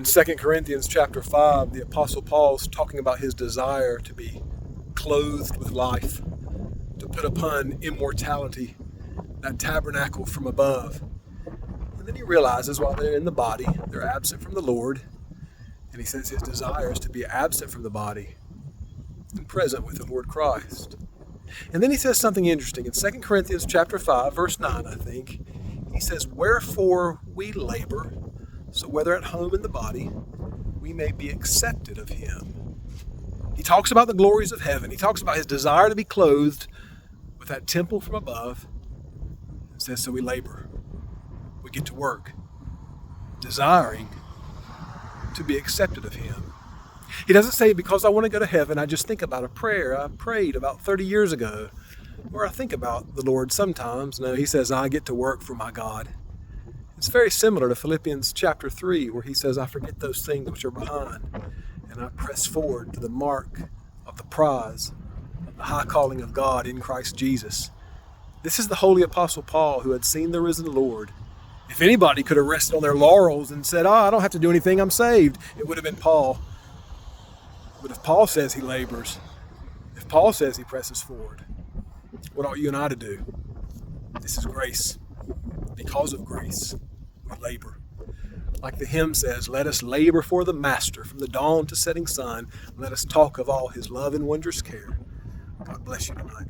In 2 Corinthians chapter 5, the Apostle Paul's talking about his desire to be clothed with life, to put upon immortality, that tabernacle from above. And then he realizes while they're in the body, they're absent from the Lord. And he says his desire is to be absent from the body and present with the Lord Christ. And then he says something interesting. In 2 Corinthians chapter 5, verse 9, I think, he says, "Wherefore we labor, so whether at home in the body, we may be accepted of him." He talks about the glories of heaven. He talks about his desire to be clothed with that temple from above. It says, so we labor. We get to work, desiring to be accepted of him. He doesn't say, because I want to go to heaven, I just think about a prayer I prayed about 30 years ago, or I think about the Lord sometimes. No, he says, I get to work for my God. It's very similar to Philippians chapter 3, where he says, I forget those things which are behind, and I press forward to the mark of the prize of the high calling of God in Christ Jesus. This is the holy Apostle Paul, who had seen the risen Lord. If anybody could have rested on their laurels and said, I don't have to do anything, I'm saved, it would have been Paul. But if Paul says he labors, if Paul says he presses forward, what ought you and I to do? This is grace. Because of grace, we labor. Like the hymn says, let us labor for the Master from the dawn to setting sun. Let us talk of all his love and wondrous care. God bless you tonight.